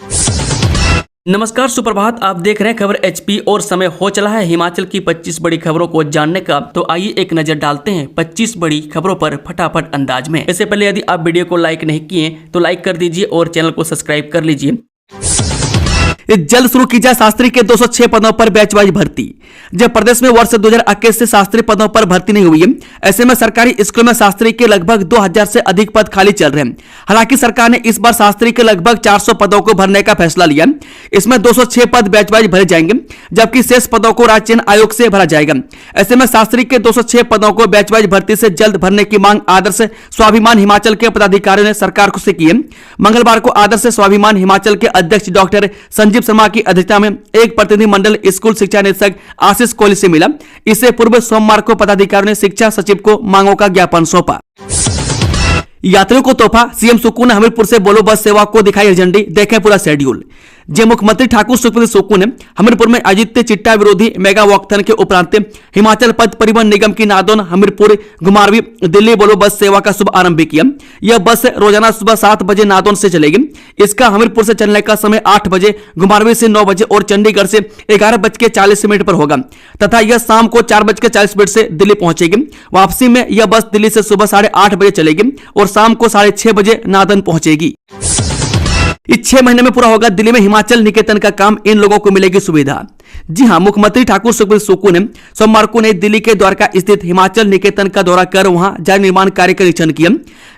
नमस्कार, सुप्रभात। आप देख रहे हैं खबर एचपी और समय हो चला है हिमाचल की 25 बड़ी खबरों को जानने का। तो आइए एक नजर डालते हैं 25 बड़ी खबरों पर फटाफट अंदाज में। इससे पहले यदि आप वीडियो को लाइक नहीं किए तो लाइक कर दीजिए और चैनल को सब्सक्राइब कर लीजिए। जल्द शुरू की जाए शास्त्री के 206 पदों पर बैचवाइज भर्ती। जब प्रदेश में वर्ष 2021 से शास्त्री पदों पर भर्ती नहीं हुई है, ऐसे में सरकारी स्कूलों में शास्त्री के लगभग 2000 से अधिक पद खाली चल रहे हैं। हालांकि सरकार ने इस बार शास्त्री के लगभग 400 पदों को भरने का फैसला लिया। इसमें 206 पद बैचवाइज भरे जाएंगे, जबकि शेष पदों को राज्य चयन आयोग से भरा जाएगा। ऐसे में शास्त्री के 206 पदों को बैचवाइज भर्ती से जल्द भरने की मांग आदर्श स्वाभिमान हिमाचल के पदाधिकारियों ने सरकार से की है। मंगलवार को आदर्श स्वाभिमान हिमाचल के अध्यक्ष डॉक्टर संजीव शर्मा की अध्यक्षता में एक प्रतिनिधिमंडल स्कूल शिक्षा निदेशक आशीष कोहली से मिला। इससे पूर्व सोमवार को पदाधिकारियों ने शिक्षा सचिव को मांगों का ज्ञापन सौंपा। यात्रियों को तोहफा, सीएम सुक्खू ने हमीरपुर से बोलो बस सेवा को दिखाई झंडी। देखें पूरा शेड्यूल। जय मुख्यमंत्री ठाकुर सुखविंदर सुक्खू ने हमीरपुर में आयोजित चिट्टा विरोधी मेगा वॉकथन के उपरांत हिमाचल पथ परिवहन निगम की नादौन हमीरपुर घुमारवी दिल्ली बोलो बस सेवा का शुभ आरंभ किया। यह बस रोजाना सुबह 7 बजे नादौन से चलेगी। इसका हमीरपुर से चलने का समय 8 बजे, घुमारवी से 9 बजे और चंडीगढ़ से 11:40 पर होगा तथा यह शाम को 4:40 से दिल्ली पहुंचेगी। वापसी में यह बस दिल्ली से सुबह 8:30 बजे चलेगी और शाम को 6:30 बजे नादौन पहुंचेगी। इस 6 महीने में पूरा होगा दिल्ली में हिमाचल निकेतन का काम। इन लोगों को मिलेगी सुविधा। जी हां, मुख्यमंत्री ठाकुर सुखविंदर सुक्खू ने सोमवार को नई दिल्ली के द्वारका स्थित हिमाचल निकेतन का दौरा कर वहां जल निर्माण कार्य का निरीक्षण किया।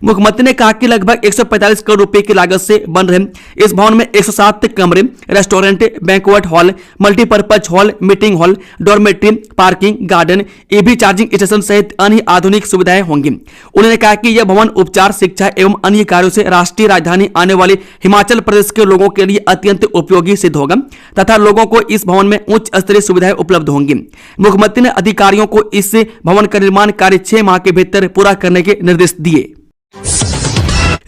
मुख्यमंत्री ने कहा कि लगभग 145 करोड़ रुपए की लागत से बन रहे इस भवन में 107 कमरे, restaurant, banquet hall, multipurpose hall, meeting hall, dormitory, parking, garden, EV charging station सहित अन्य आधुनिक सुविधाएं होंगी। उन्होंने कहा कि यह भवन उपचार, शिक्षा एवं अन्य कार्यों से राष्ट्रीय राजधानी आने वाले हिमाचल प्रदेश के लोगों के लिए अत्यंत उपयोगी सिद्ध होगा तथा लोगों को इस भवन में उच्च स्तरीय सुविधाएं उपलब्ध होंगी। मुख्यमंत्री ने अधिकारियों को इस भवन का निर्माण कार्य 6 माह के भीतर पूरा करने के निर्देश दिए।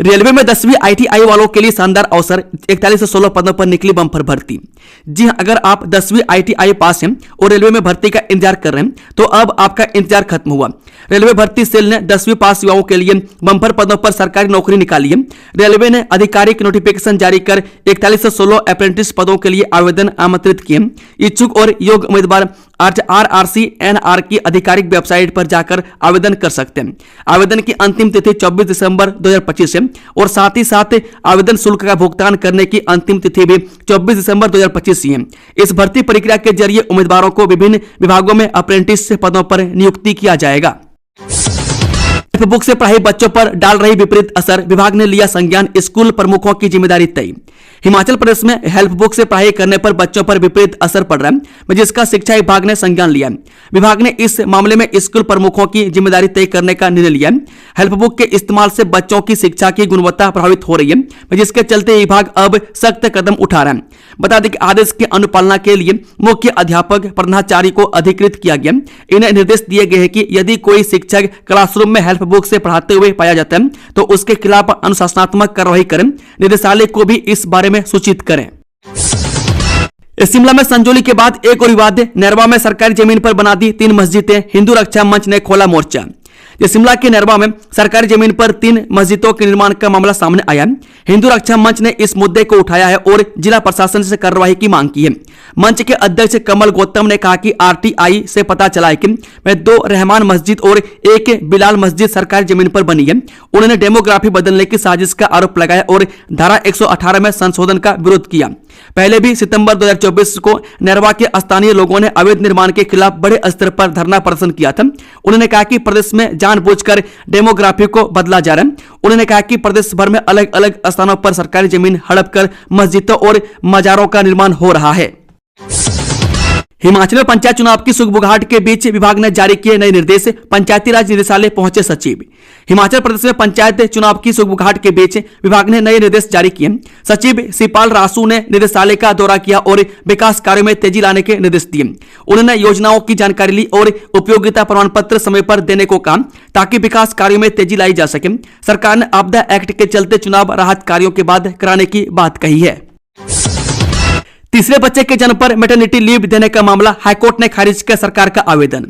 रेलवे में 10वीं आईटीआई वालों के लिए शानदार अवसर। 41 से 16 पदों पर निकली बम्पर भर्ती। जी हां, अगर आप 10वीं आईटीआई पास हैं और रेलवे में भर्ती का इंतजार कर रहे हैं तो अब आपका इंतजार खत्म हुआ। रेलवे भर्ती सेल ने 10वीं पास युवाओं के लिए बम्पर पदों पर सरकारी नौकरी निकाली है। रेलवे ने आधिकारिक नोटिफिकेशन जारी कर 41 से 16 अप्रेंटिस पदों के लिए आवेदन आमंत्रित किए। इच्छुक और योग्य उम्मीदवार RRCNR की आधिकारिक वेबसाइट पर जाकर आवेदन कर सकते हैं। आवेदन की अंतिम तिथि 24 दिसंबर 2025 है और साथ ही साथ आवेदन शुल्क का भुगतान करने की अंतिम तिथि भी 24 दिसंबर 2025 है। इस भर्ती प्रक्रिया के जरिए उम्मीदवारों को विभिन्न विभागों में अप्रेंटिस पदों पर नियुक्ति किया जाएगा। बुक से पढ़ाई बच्चों पर डाल रही विपरीत असर। विभाग ने लिया संज्ञान, स्कूल प्रमुखों की जिम्मेदारी तय। हिमाचल प्रदेश में हेल्प बुक से पढ़ाई करने पर बच्चों पर विपरीत असर पड़ रहा है, जिसका शिक्षा विभाग ने संज्ञान लिया। विभाग ने इस मामले में स्कूल प्रमुखों की जिम्मेदारी तय करने का निर्णय लिया। हेल्प बुक के इस्तेमाल से बच्चों की शिक्षा की गुणवत्ता प्रभावित हो रही है, जिसके चलते विभाग अब सख्त कदम उठा रहा है। बता दें कि आदेश की अनुपालना के लिए मुख्य अध्यापक प्रधानाचार्य को अधिकृत किया गया। इन्हें निर्देश दिए गए हैं कि यदि कोई शिक्षक क्लासरूम में हेल्प बुक से पढ़ाते हुए पाया जाता है तो उसके खिलाफ अनुशासनात्मक कार्रवाई करें। निदेशालय को भी इस बारे में सूचित करें। शिमला में संजौली के बाद एक और विवाद। नरवा में सरकारी जमीन पर बना दी 3 मस्जिदें। हिंदू रक्षा मंच ने खोला मोर्चा। शिमला के नरवा में सरकारी जमीन पर 3 मस्जिदों के निर्माण का मामला सामने आया। हिंदू रक्षा मंच ने इस मुद्दे को उठाया है और जिला प्रशासन से कार्रवाई की मांग की है। मंच के अध्यक्ष कमल गौतम ने कहा कि RTI से पता चला है कि 2 रहमान मस्जिद और 1 बिलाल मस्जिद सरकारी जमीन पर बनी है। उन्होंने डेमोग्राफी बदलने की साजिश का आरोप लगाया और धारा 118 में संशोधन का विरोध किया। पहले भी सितंबर 2024 को नरवा के स्थानीय लोगों ने अवैध निर्माण के खिलाफ बड़े स्तर पर धरना प्रदर्शन किया था। उन्होंने कहा कि प्रदेश में जानबूझकर डेमोग्राफी को बदला जा रहा है। उन्होंने कहा कि प्रदेश भर में अलग अलग स्थानों पर सरकारी जमीन हड़प कर मस्जिदों और मजारों का निर्माण हो रहा है। हिमाचल में पंचायत चुनाव की सुगबुगाहट के बीच विभाग ने जारी किए नए निर्देश। पंचायती राज निदेशालय पहुंचे सचिव। हिमाचल प्रदेश में पंचायत चुनाव की सुगबुगाहट के बीच विभाग ने नए निर्देश जारी किए। सचिव शिपाल रासू ने निदेशालय का दौरा किया और विकास कार्यों में तेजी लाने के निर्देश दिए। उन्होंने योजनाओं की जानकारी ली और उपयोगिता प्रमाण पत्र समय पर देने को कहा ताकि विकास कार्यों में तेजी लाई जा सके। सरकार ने आपदा एक्ट के चलते चुनाव राहत कार्यों के बाद कराने की बात कही है। तीसरे बच्चे के जन्म पर मैटरनिटी लीव देने का मामला। हाईकोर्ट ने खारिज किया सरकार का आवेदन।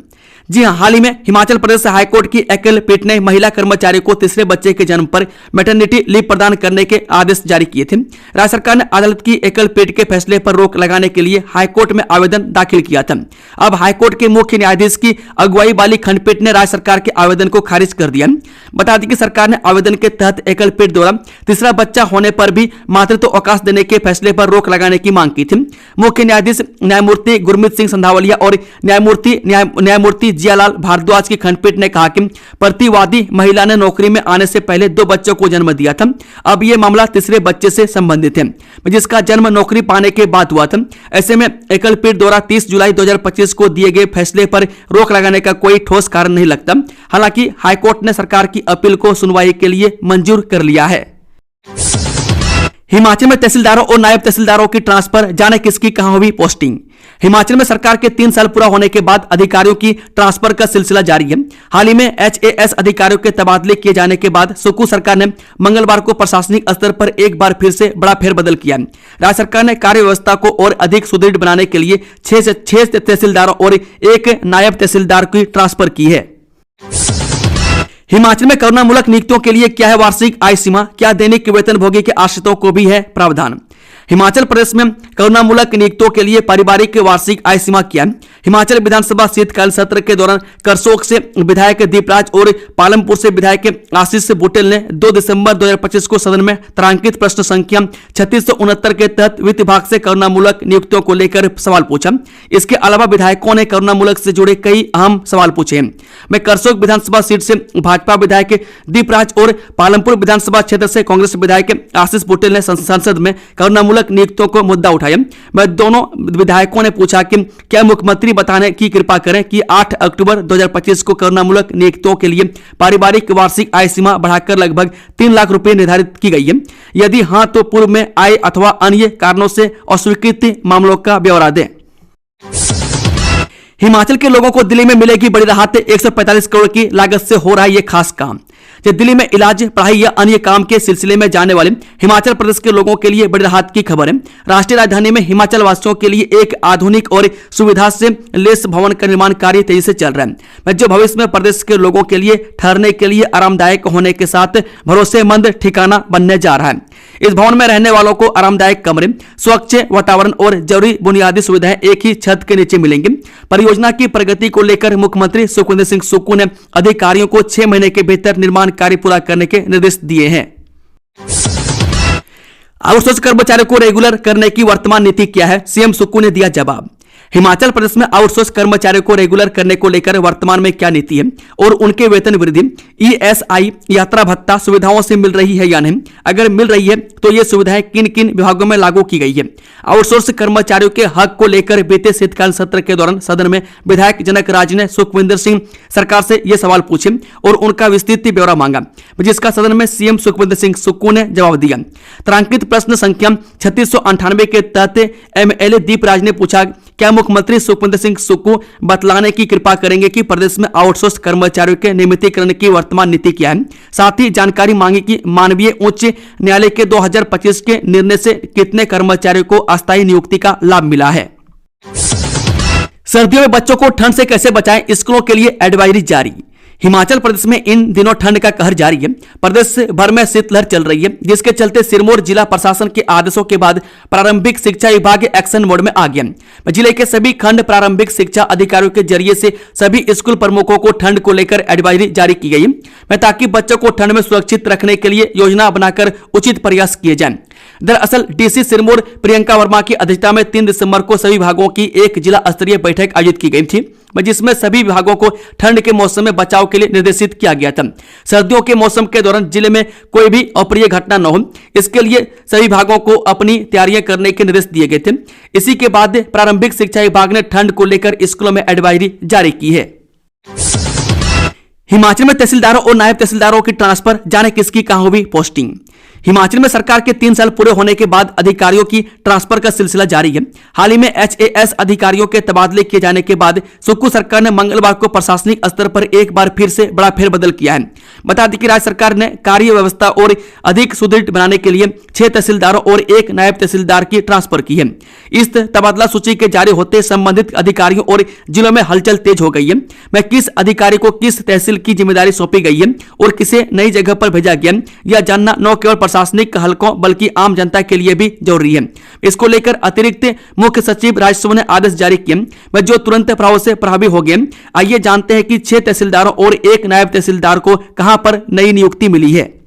जी हां, हाल ही में हिमाचल प्रदेश हाईकोर्ट की एकल पीठ ने महिला कर्मचारी को तीसरे बच्चे के जन्म पर मैटरनिटी लीव प्रदान करने के आदेश जारी किए थे। राज्य सरकार ने अदालत की एकल पीठ के फैसले पर रोक लगाने के लिए हाईकोर्ट में आवेदन दाखिल किया था। अब हाईकोर्ट के मुख्य न्यायाधीश की अगुवाई वाली खंडपीठ ने राज्य सरकार के आवेदन को खारिज कर दिया। बता दें कि सरकार ने आवेदन के तहत एकल पीठ द्वारा तीसरा बच्चा होने पर भी मातृत्व अवकाश देने के फैसले पर रोक लगाने की मांग की थी। मुख्य न्यायाधीश न्यायमूर्ति गुरमीत सिंह संधावलिया और न्यायमूर्ति जियालाल भारद्वाज की खंडपीठ ने कहा कि प्रतिवादी महिला ने नौकरी में आने से पहले 2 बच्चों को जन्म दिया था। अब यह मामला तीसरे बच्चे से संबंधित है, जिसका जन्म नौकरी पाने के बाद हुआ था। ऐसे में एकल पीठ द्वारा 30 जुलाई 2025 को दिए गए फैसले पर रोक लगाने का कोई ठोस कारण नहीं लगता। हालांकि हाईकोर्ट ने सरकार की अपील को सुनवाई के लिए मंजूर कर लिया है। हिमाचल में तहसीलदारों और नायब तहसीलदारों की ट्रांसफर, जाने किसकी कहां हुई पोस्टिंग। हिमाचल में सरकार के 3 साल पूरा होने के बाद अधिकारियों की ट्रांसफर का सिलसिला जारी है। हाल ही में HAS अधिकारियों के तबादले किए जाने के बाद सुक्खू सरकार ने मंगलवार को प्रशासनिक स्तर पर एक बार फिर से बड़ा फेरबदल किया। राज्य सरकार ने कार्य व्यवस्था को और अधिक सुदृढ़ बनाने के लिए 6 तहसीलदारों और 1 नायब तहसीलदार की ट्रांसफर की है। हिमाचल में करुणा मूलक नियुक्तियों के लिए क्या है वार्षिक आय सीमा, क्या दैनिक वेतनभोगी के आश्रितों को भी है प्रावधान। हिमाचल प्रदेश में करुणामूलक नियुक्तियों के लिए पारिवारिक वार्षिक आय सीमा क्या है। हिमाचल विधानसभा शीतकालीन सत्र के दौरान करसोग से विधायक दीपराज और पालमपुर से विधायक आशीष बुटेल ने 2 दिसंबर 2025 को सदन में तारांकित प्रश्न संख्या 3669 के तहत वित्त विभाग से करुणामूलक नियुक्तियों को लेकर सवाल पूछा। इसके अलावा विधायकों ने करुणामूलक से जुड़े कई अहम सवाल पूछे। मैं करसोग विधानसभा सीट से भाजपा विधायक दीपराज और पालमपुर विधानसभा क्षेत्र से कांग्रेस विधायक आशीष बुटेल ने संसद में करुणामूलक नियुक्तियों को मुद्दा उठाया। मैं दोनों विधायकों ने पूछा कि क्या मुख्यमंत्री बताने की कृपा करें कि 8 अक्टूबर 2025 को करुणामूलक नियुक्तियों के लिए पारिवारिक वार्षिक आय सीमा बढ़ाकर लगभग 3 लाख रुपए निर्धारित की गई है। यदि हां तो पूर्व में आय अथवा अन्य कारणों से अस्वीकृत मामलों का ब्यौरा दें। हिमाचल के लोगों को दिल्ली में मिलेगी बड़ी राहत। 145 करोड़ की लागत से हो रहा है यह खास काम। दिल्ली में इलाज, पढ़ाई या अन्य काम के सिलसिले में जाने वाले हिमाचल प्रदेश के लोगों के लिए बड़ी राहत की खबर है। राष्ट्रीय राजधानी में हिमाचल वासियों के लिए एक आधुनिक और सुविधा से लैस भवन का निर्माण कार्य तेजी से चल रहा है, जो भविष्य में प्रदेश के लोगों के लिए ठहरने के लिए आरामदायक होने के साथ भरोसेमंद ठिकाना बनने जा रहा है। इस भवन में रहने वालों को आरामदायक कमरे, स्वच्छ वातावरण और जरूरी बुनियादी सुविधाएं एक ही छत के नीचे मिलेंगी। परियोजना की प्रगति को लेकर मुख्यमंत्री सुखविंदर सिंह सुक्खू ने अधिकारियों को 6 महीने के भीतर निर्माण कार्य पूरा करने के निर्देश दिए हैं। आउटसोर्स कर्मचारियों को रेगुलर करने की वर्तमान नीति क्या है, सीएम सुक्खू ने दिया जवाब। हिमाचल प्रदेश में आउटसोर्स कर्मचारियों को रेगुलर करने को लेकर वर्तमान में क्या नीति है और उनके वेतन वृद्धि, ESI, यात्रा भत्ता सुविधाओं से मिल रही है या नहीं। अगर मिल रही है तो ये सुविधाएं किन किन विभागों में लागू की गई है। आउटसोर्स कर्मचारियों के हक को लेकर बीते शीतकालीन सत्र के दौरान सदन में विधायक जनक राज ने सुखविंदर सिंह सरकार से ये सवाल पूछे और उनका विस्तृत ब्यौरा मांगा, जिसका सदन में सीएम सुखविंदर सिंह सुक्खू ने जवाब दिया। तारांकित प्रश्न संख्या 3698 के तहत MLA दीपराज ने पूछा, क्या मुख्यमंत्री सुखविंदर सिंह सुक्खू बतलाने की कृपा करेंगे कि प्रदेश में आउटसोर्स कर्मचारियों के नियमितीकरण की वर्तमान नीति क्या है। साथ ही जानकारी मांगी कि मानवीय उच्च न्यायालय के 2025 के निर्णय से कितने कर्मचारियों को अस्थायी नियुक्ति का लाभ मिला है। सर्दियों में बच्चों को ठंड से कैसे बचाएं, स्कूलों के लिए एडवाइजरी जारी। हिमाचल प्रदेश में इन दिनों ठंड का कहर जारी है। प्रदेश भर में शीतलहर चल रही है, जिसके चलते सिरमौर जिला प्रशासन के आदेशों के बाद प्रारंभिक शिक्षा विभाग एक्शन मोड में आ गया। जिले के सभी खंड प्रारंभिक शिक्षा अधिकारियों के जरिए से सभी स्कूल प्रमुखों को ठंड को लेकर एडवाइजरी जारी की गई है, ताकि बच्चों को ठंड में सुरक्षित रखने के लिए योजना बनाकर उचित प्रयास किए जाएं। दरअसल डीसी सिरमौर प्रियंका वर्मा की अध्यक्षता में 3 दिसंबर को सभी विभागों की एक जिला स्तरीय बैठक आयोजित की गई थी, जिसमें सभी विभागों को ठंड के मौसम में बचाव के लिए निर्देशित किया गया था। सर्दियों के मौसम के दौरान जिले में कोई भी अप्रिय घटना न हो, इसके लिए सभी विभागों को अपनी तैयारियां करने के निर्देश दिए गए थे। इसी के बाद प्रारंभिक शिक्षा विभाग ने ठंड को लेकर स्कूलों में एडवाइजरी जारी की है। हिमाचल में तहसीलदारों और नायब तहसीलदारों की ट्रांसफर, जाने किसकी कहां हुई पोस्टिंग। हिमाचल में सरकार के 3 साल पूरे होने के बाद अधिकारियों की ट्रांसफर का सिलसिला जारी है। हाल ही में HAS अधिकारियों के तबादले किए जाने के बाद सुक्खू सरकार ने मंगलवार को प्रशासनिक स्तर पर एक बार फिर से बड़ा फेरबदल किया है। बता दें कि राज्य सरकार ने कार्य व्यवस्था और अधिक सुदृढ़ बनाने के लिए 6 तहसीलदारों और 1 नायब तहसीलदार की ट्रांसफर की है। इस तबादला सूची के जारी होते संबंधित अधिकारियों और जिलों में हलचल तेज हो गई है। मैं किस अधिकारी को किस तहसील की जिम्मेदारी सौंपी गई है और किसे नई जगह पर भेजा गया यह जानना न केवल प्रशासनिक हलकों बल्कि आम जनता के लिए भी जरूरी है। इसको लेकर अतिरिक्त मुख्य सचिव राजस्व ने आदेश जारी किए व जो तुरंत प्रभाव से प्रभावी हो गए। आइए जानते हैं कि 6 तहसीलदारों और 1 नायब तहसीलदार को कहां पर नई नियुक्ति मिली है।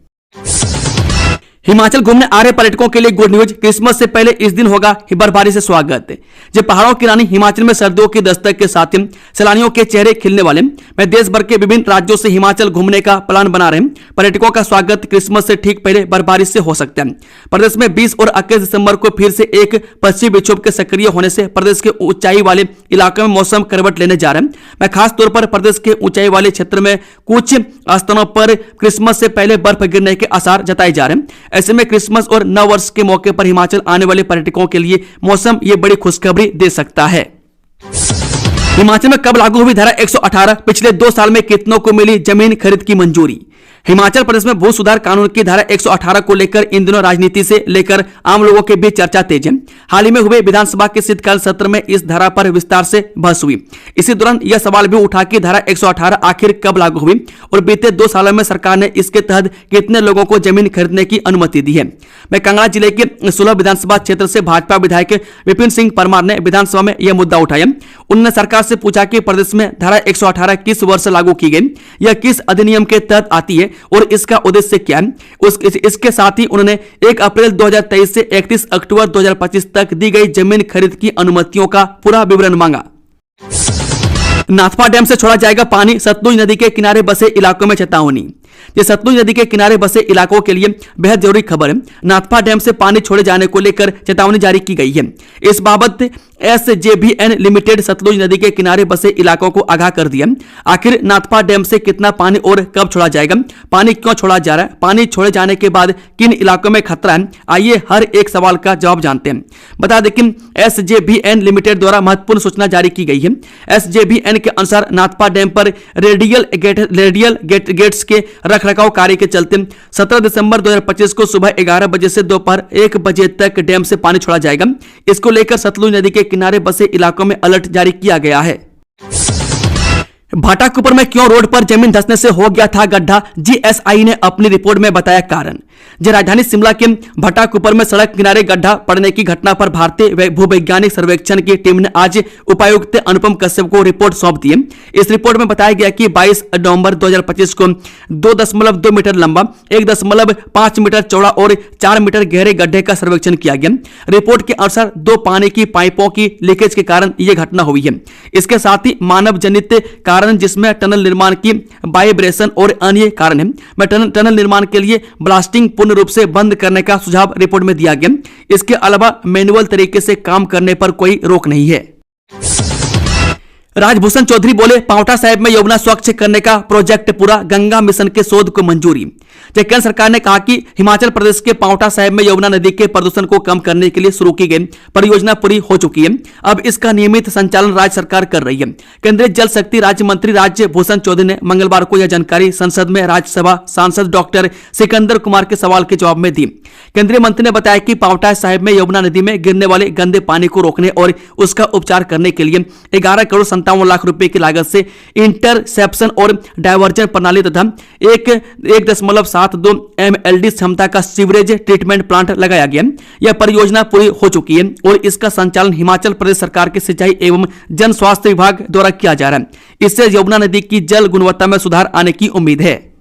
हिमाचल घूमने आ रहे पर्यटकों के लिए गुड न्यूज, क्रिसमस से पहले इस दिन होगा बर्फबारी से स्वागत। जब पहाड़ों की रानी हिमाचल में सर्दियों की दस्तक के साथ सैलानियों के चेहरे खिलने वाले मैं देश भर के विभिन्न राज्यों से हिमाचल घूमने का प्लान बना रहे पर्यटकों का स्वागत क्रिसमस से ठीक पहले बर्फबारी से हो सकता है। प्रदेश में 20 और 21 दिसंबर को फिर से एक पश्चिमी विक्षोभ के सक्रिय होने से प्रदेश के ऊंचाई वाले इलाकों में मौसम करवट लेने जा रहा है। मैं खास तौर पर प्रदेश के ऊंचाई वाले क्षेत्र में कुछ स्थानों पर क्रिसमस से पहले बर्फ गिरने के आसार जताए जा रहे हैं। ऐसे में क्रिसमस और नव वर्ष के मौके पर हिमाचल आने वाले पर्यटकों के लिए मौसम ये बड़ी खुशखबरी दे सकता है। हिमाचल में कब लागू हुई धारा 118, पिछले 2 साल में कितनों को मिली जमीन खरीद की मंजूरी। हिमाचल प्रदेश में भू सुधार कानून की धारा 118 को लेकर इन दिनों राजनीति से लेकर आम लोगों के बीच चर्चा तेज है। हाल ही में हुए विधानसभा के शीतकालीन सत्र में इस धारा पर विस्तार से बहस हुई। इसी दौरान यह सवाल भी उठा कि धारा 118 आखिर कब लागू हुई और बीते 2 सालों में सरकार ने इसके तहत कितने लोगों को जमीन खरीदने की अनुमति दी है। मैं कांगड़ा जिले के सुलभ विधानसभा क्षेत्र से भाजपा विधायक विपिन सिंह परमार ने विधानसभा में यह मुद्दा उठाया। उन्होंने सरकार से पूछा कि प्रदेश में धारा 118 किस वर्ष लागू की गई, यह किस अधिनियम के तहत आती है और इसका उद्देश्य क्या है। इसके साथ ही उन्होंने 1 अप्रैल 2023 से 31 अक्टूबर 2025 तक दी गई जमीन खरीद की अनुमतियों का पूरा विवरण मांगा। नाथपा डैम से छोड़ा जाएगा पानी, सतलुज नदी के किनारे बसे इलाकों में चेतावनी। ये सतलुज नदी के किनारे बसे इलाकों के लिए बेहद जरूरी खबर है। नाथपा डैम से पानी छोड़े जाने को लेकर चेतावनी जारी की गई है। इस बाबत SJVN लिमिटेड सतलुज नदी के किनारे बसे इलाकों को आगाह कर दिया। आखिर नाथपा डैम से कितना पानी और कब छोड़ा जाएगा, पानी क्यों छोड़ा जा रहा है, पानी छोड़े जाने के बाद किन इलाकों में खतरा है, आइए हर एक सवाल का जवाब जानते हैं। बता दें कि SJVN लिमिटेड द्वारा महत्वपूर्ण सूचना जारी की गई है। SJVN के अनुसार नाथपा डैम पर रेडियल गेट्स के रखरखाव कार्य के चलते 17 दिसंबर 2025 को सुबह 11 बजे से दोपहर 1 बजे तक डैम से पानी छोड़ा जाएगा। इसको लेकर सतलुज नदी के किनारे बसे इलाकों में अलर्ट जारी किया गया है। भाटाकुपर में क्यों रोड पर जमीन धंसने से हो गया था गड्ढा, GSI ने अपनी रिपोर्ट में बताया कारण। राजधानी शिमला के भाटाकुपर में सड़क किनारे गड्ढा पड़ने की घटना पर भारतीय भूवैज्ञानिक सर्वेक्षण की टीम ने आज उपायुक्त अनुपम कश्यप को रिपोर्ट सौंप दी। इस रिपोर्ट में बताया गया कि 22 नवंबर 2025 को 2.2 मीटर लंबा, 1.5 मीटर चौड़ा और 4 मीटर गहरे गड्ढे का सर्वेक्षण किया गया। रिपोर्ट के अनुसार 2 पानी की पाइपों की लीकेज के कारण यह घटना हुई है। इसके साथ ही मानव जनित कारण जिसमें टनल निर्माण की वाइब्रेशन और अन्य कारण है। टनल निर्माण के लिए ब्लास्टिंग पूर्ण रूप से बंद करने का सुझाव रिपोर्ट में दिया गया। इसके अलावा मैनुअल तरीके से काम करने पर कोई रोक नहीं है। राजभूषण चौधरी बोले, पांवटा साहिब में यमुना स्वच्छ करने का प्रोजेक्ट पूरा, गंगा मिशन के शोध को मंजूरी। केंद्र सरकार ने कहा कि हिमाचल प्रदेश के पांवटा साहिब में यमुना नदी के प्रदूषण को कम करने के लिए शुरू की गई परियोजना पूरी हो चुकी है। अब इसका नियमित संचालन राज्य सरकार कर रही है। केंद्रीय जल शक्ति राज्य मंत्री राजभूषण चौधरी ने मंगलवार को यह जानकारी संसद में राज्यसभा सांसद डॉक्टर सिकंदर कुमार के सवाल के जवाब में दी। केंद्रीय मंत्री ने बताया कि पांवटा साहिब में यमुना नदी में गिरने वाले गंदे पानी को रोकने और उसका उपचार करने के लिए 11 करोड़ 57 लाख रुपए की लागत से इंटरसेप्शन और डायवर्जन प्रणाली तथा 1.72 MLD क्षमता का सीवरेज ट्रीटमेंट प्लांट लगाया गया। यह परियोजना पूरी हो चुकी है और इसका संचालन हिमाचल प्रदेश सरकार के सिंचाई एवं जन स्वास्थ्य विभाग द्वारा किया जा रहा है। इससे यमुना नदी की जल गुणवत्ता में सुधार आने की उम्मीद है।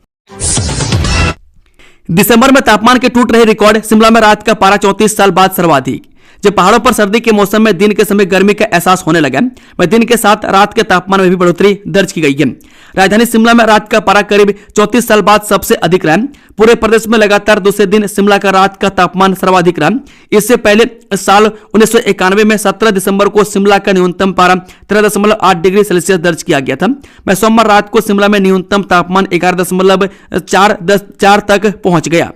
दिसंबर में तापमान के टूट रहे रिकॉर्ड, शिमला में रात का पारा 34 साल बाद सर्वाधिक। जब पहाड़ों पर सर्दी के मौसम में दिन के समय गर्मी का एहसास होने लगा, वह दिन के साथ रात के तापमान में भी बढ़ोतरी दर्ज की गई है। राजधानी शिमला में रात का पारा करीब 34 साल बाद सबसे अधिक रहा। पूरे प्रदेश में लगातार दूसरे दिन शिमला का रात का तापमान सर्वाधिक रहा। इससे पहले साल 1991 में 17 दिसंबर को शिमला का न्यूनतम पारा 13.8 डिग्री सेल्सियस दर्ज किया गया था। वह सोमवार रात को शिमला में न्यूनतम तापमान 11.4 तक पहुंच गया।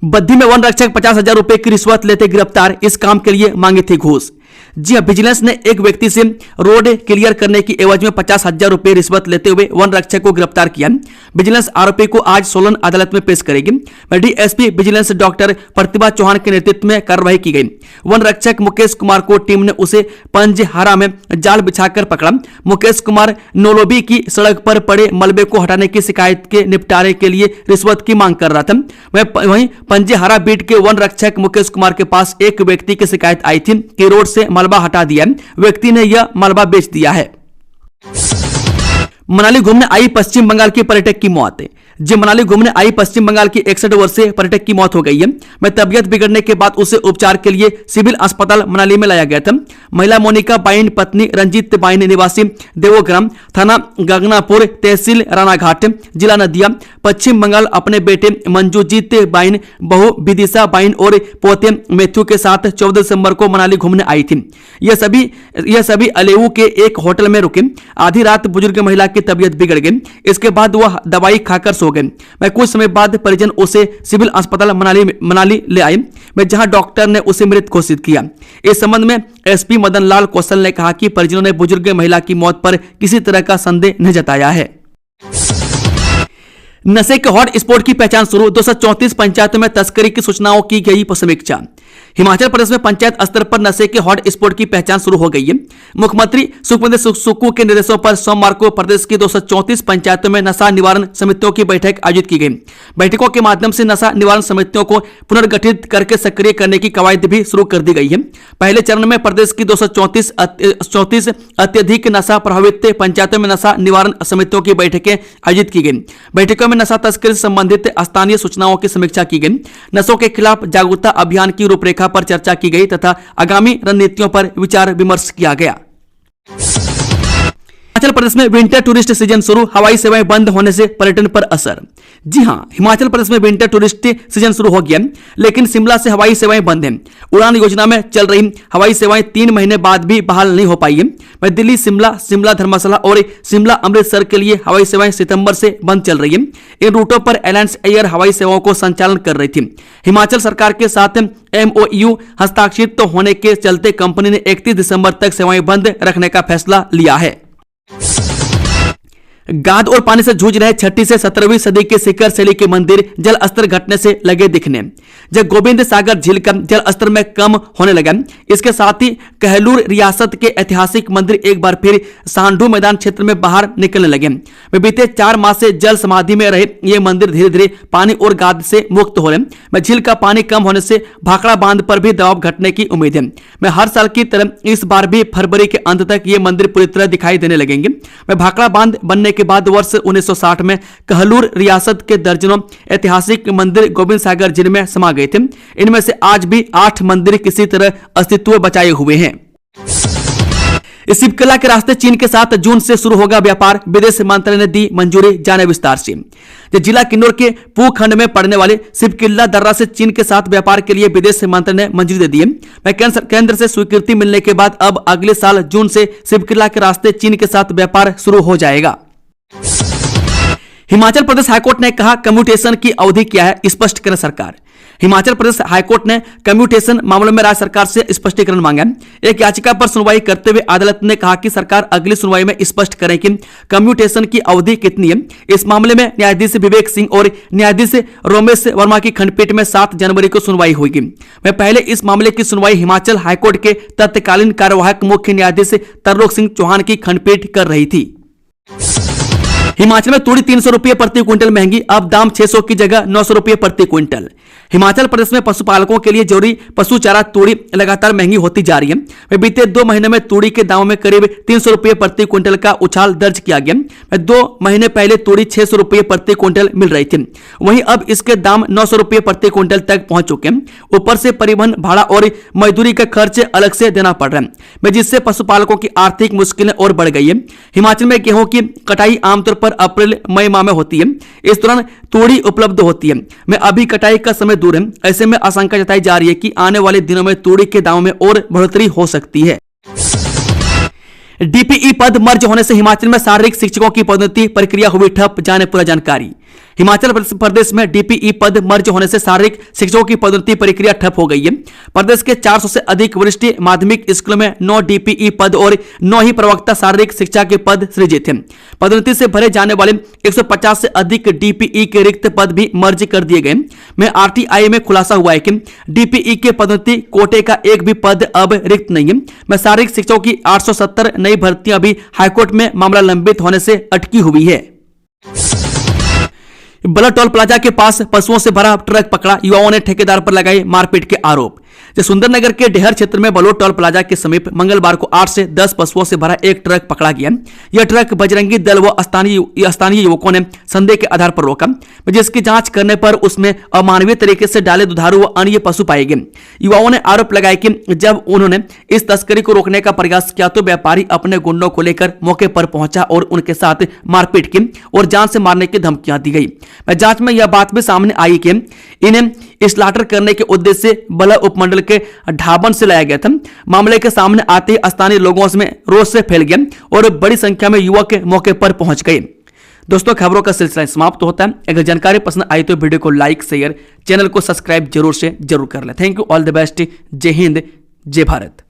बद्दी में वन रक्षक 50,000 रुपए की रिश्वत लेते गिरफ्तार, इस काम के लिए मांगी थी घूस। जी हां, विजिलेंस ने एक व्यक्ति से रोड क्लियर करने की एवज में 50,000 रुपए रिश्वत लेते हुए वन रक्षक को गिरफ्तार किया। विजिलेंस आरोपी को आज सोलन अदालत में पेश करेगी। डीएसपी विजिलेंस डॉक्टर प्रतिभा चौहान के नेतृत्व में कार्रवाई की गई। वन रक्षक मुकेश कुमार को टीम ने उसे पंजहारा में जाल बिछाकर पकड़ा। मुकेश कुमार नोलोबी की सड़क पर पड़े मलबे को हटाने की शिकायत के निपटारे के लिए रिश्वत की मांग कर रहा था। वहीं पंजहारा बीट के वन रक्षक मुकेश कुमार के पास एक व्यक्ति की शिकायत आई थी कि रोड से मलबा हटा दिया, व्यक्ति ने यह मलबा बेच दिया है। मनाली घूमने आई पश्चिम बंगाल की पर्यटक की मौत। जी, मनाली घूमने आई पश्चिम बंगाल की 61 वर्षीय पर्यटक की मौत हो गई है। मैं तबियत बिगड़ने के बाद उसे उपचार के लिए सिविल अस्पताल मनाली में लाया गया था। महिला मोनिका बाइन पत्नी रंजीत बाइन निवासी देवोग्राम, थाना गगनापुर, तहसील रानाघाट, जिला नदिया, पश्चिम बंगाल अपने बेटे मंजूजीत बाइन, बहू विदिशा बाइन और पोते मैथ्यू के साथ 14 दिसंबर को मनाली घूमने आई थी। यह सभी अलेऊ के एक होटल में रुके। आधी रात बुजुर्ग महिला की तबियत बिगड़ गई। इसके बाद वह दवाई खाकर सो गए। मैं कुछ समय बाद परिजन उसे सिविल अस्पताल मनाली ले आए, मैं जहां डॉक्टर ने उसे मृत घोषित किया। इस संबंध में एसपी मदन लाल कौशल ने कहा कि परिजनों ने बुजुर्ग महिला की मौत पर किसी तरह का संदेह नहीं जताया है। नशे के हॉट स्पॉट की पहचान शुरू, 234 पंचायतों में तस्करी की सूचनाओं की गई समीक्षा। हिमाचल प्रदेश में पंचायत स्तर पर नशे के हॉट स्पॉट की पहचान शुरू हो गई है। मुख्यमंत्री सुखविंदर सुक्खू के निर्देशों पर सोमवार को प्रदेश की 234 पंचायतों में नशा निवारण समितियों की बैठक आयोजित की गई। बैठकों के माध्यम से नशा निवारण समितियों को पुनर्गठित करके सक्रिय करने की कवायद भी शुरू कर दी गई है। पहले चरण में प्रदेश की 234 अत्यधिक नशा प्रभावित पंचायतों में नशा निवारण समितियों की बैठकें आयोजित की गई। बैठकों में नशा तस्करी से संबंधित स्थानीय सूचनाओं की समीक्षा की गई। नशों के खिलाफ जागरूकता अभियान की रूपरेखा पर चर्चा की गई तथा आगामी रणनीतियों पर विचार विमर्श किया गया। हिमाचल प्रदेश में विंटर टूरिस्ट सीजन शुरू, हवाई सेवाएं बंद होने से पर्यटन पर असर। जी हां, हिमाचल प्रदेश में विंटर टूरिस्ट सीजन शुरू हो गया, लेकिन शिमला से हवाई सेवाएं बंद हैं। उड़ान योजना में चल रही हवाई सेवाएं 3 महीने बाद भी बहाल नहीं हो पाई है। मैं दिल्ली शिमला धर्मशाला और शिमला अमृतसर के लिए हवाई सेवाएं सितंबर से बंद चल रही है। इन रूटों पर एलायंस एयर हवाई सेवाओं को संचालन कर रही थी। हिमाचल सरकार के साथ MOU हस्ताक्षरित होने के चलते कंपनी ने 31 दिसंबर तक सेवाएं बंद रखने का फैसला लिया है। गाद और पानी से जूझ रहे 6वीं से 17वीं सदी के शिखर शैली के मंदिर जल स्तर घटने से लगे दिखने। जब गोविंद सागर झील का जल स्तर में कम होने लगा, इसके साथ ही कहलूर रियासत के ऐतिहासिक मंदिर एक बार फिर सांडू मैदान क्षेत्र में बाहर निकलने लगे। बीते 4 माह से जल समाधि में रहे ये मंदिर धीरे धीरे पानी और गाद से मुक्त हो रहे। झील का पानी कम होने से भाखड़ा बांध पर भी दबाव घटने की उम्मीद है। मैं हर साल की तरह इस बार भी फरवरी के अंत तक ये मंदिर पूरी तरह दिखाई देने लगेंगे। मैं भाखड़ा बांध बनने के बाद वर्ष 1960 में कहलूर रियासत के दर्जनों ऐतिहासिक मंदिर गोविंद सागर जिले में समा गए थे। इनमें से आज भी 8 मंदिर किसी तरह अस्तित्व बचाए हुए हैं। इस शिवकिला के रास्ते चीन के साथ जून से शुरू होगा व्यापार, विदेश मंत्रालय ने दी मंजूरी, जाने विस्तार से। जिला किन्नौर के पू खंड में पड़ने वाले शिवकिला दर्रा से चीन के साथ व्यापार के लिए विदेश मंत्रालय ने मंजूरी दे दी है। केंद्र से स्वीकृति मिलने के बाद अब अगले साल जून से शिवकिला के रास्ते चीन के साथ व्यापार शुरू हो जाएगा। हिमाचल प्रदेश हाईकोर्ट ने कहा कम्यूटेशन की अवधि क्या है, स्पष्ट करें सरकार। हिमाचल प्रदेश हाईकोर्ट ने कम्यूटेशन मामलों में राज्य सरकार से स्पष्टीकरण मांगा। एक याचिका पर सुनवाई करते हुए अदालत ने कहा कि सरकार अगली सुनवाई में स्पष्ट करें कि कम्यूटेशन की अवधि कितनी है। इस मामले में न्यायाधीश विवेक सिंह और न्यायाधीश रोमेश वर्मा की खंडपीठ में 7 जनवरी को सुनवाई होगी। मैं पहले इस मामले की सुनवाई हिमाचल हाईकोर्ट के तत्कालीन कार्यवाहक मुख्य न्यायाधीश तरलोक सिंह चौहान की खंडपीठ कर रही थी। हिमाचल में तूड़ी 300 रुपये प्रति क्विंटल महंगी, अब दाम 600 की जगह 900 रुपये प्रति क्विंटल। हिमाचल प्रदेश में पशुपालकों के लिए जरूरी पशु चारा तूड़ी लगातार महंगी होती जा रही है। बीते 2 महीने में तूड़ी के दामों में करीब 300 रुपये प्रति क्विंटल का उछाल दर्ज किया गया। 2 महीने पहले तूड़ी 600 रुपये प्रति क्विंटल मिल रही थी, वहीं अब इसके दाम 900 रुपये प्रति क्विंटल तक पहुंच चुके हैं। ऊपर से परिवहन भाड़ा और मजदूरी का खर्च अलग से देना पड़ रहा है, जिससे पशुपालकों की आर्थिक मुश्किलें और बढ़ गई है। हिमाचल में गेहूं की कटाई आमतौर पर अप्रैल मई माह में होती है। इस दौरान तूड़ी उपलब्ध होती है। मैं अभी कटाई का समय दूर है, ऐसे में आशंका जताई जा रही है कि आने वाले दिनों में तूड़ी के दामों में और बढ़ोतरी हो सकती है। डीपीई पद मर्ज होने से हिमाचल में शारीरिक शिक्षकों की पदोन्नति प्रक्रिया हुई ठप, जाने पूरा जानकारी। हिमाचल प्रदेश में डीपीई पद मर्ज होने से शारीरिक शिक्षकों की पदोन्नति प्रक्रिया ठप हो गई है। प्रदेश के 400 से अधिक वरिष्ठ माध्यमिक स्कूलों में 9 डीपीई पद और 9 ही प्रवक्ता शारीरिक शिक्षा के पद सृजित हैं। पदोन्नति से भरे जाने वाले 150 से अधिक डीपीई के रिक्त पद भी मर्ज कर दिए गए। में आरटीआई में खुलासा हुआ है कि डीपीई के पदोन्नति कोटे का एक भी पद अब रिक्त नहीं है। में शारीरिक शिक्षकों की 870 नई भर्तियां भी हाईकोर्ट में मामला लंबित होने से अटकी हुई है। बलर टोल प्लाजा के पास पशुओं से भरा ट्रक पकड़ा, युवाओं ने ठेकेदार पर लगाए मारपीट के आरोप। सुंदरनगर के डेहर क्षेत्र में बलोट टोल प्लाजा के समीप मंगलवार को 8 से 10 पशुओं से भरा एक ट्रक पकड़ा गया। यह ट्रक बजरंगी दल व स्थानीय युवकों ने संदेह के आधार पर रोका, जिसकी जांच करने पर उसमें अमानवीय तरीके से डाले दुधारू व अन्य पशु पाए गए। युवाओं ने आरोप लगाया कि जब उन्होंने इस तस्करी को रोकने का प्रयास किया तो व्यापारी अपने गुंडों को लेकर मौके पर पहुंचा और उनके साथ मारपीट की और जान से मारने की धमकियां दी गई। जांच में यह बात भी सामने आई कि इन्हें स्लाटर करने के उद्देश्य से बलर उपमंडल के ढाबन से लाया गया था। मामले के सामने आते ही स्थानीय लोगों में रोष से फैल गया और बड़ी संख्या में युवक मौके पर पहुंच गए। दोस्तों, खबरों का सिलसिला समाप्त होता है। अगर जानकारी पसंद आई तो वीडियो को लाइक शेयर, चैनल को सब्सक्राइब जरूर कर ले। Thank you, all the best. जय हिंद, जय भारत।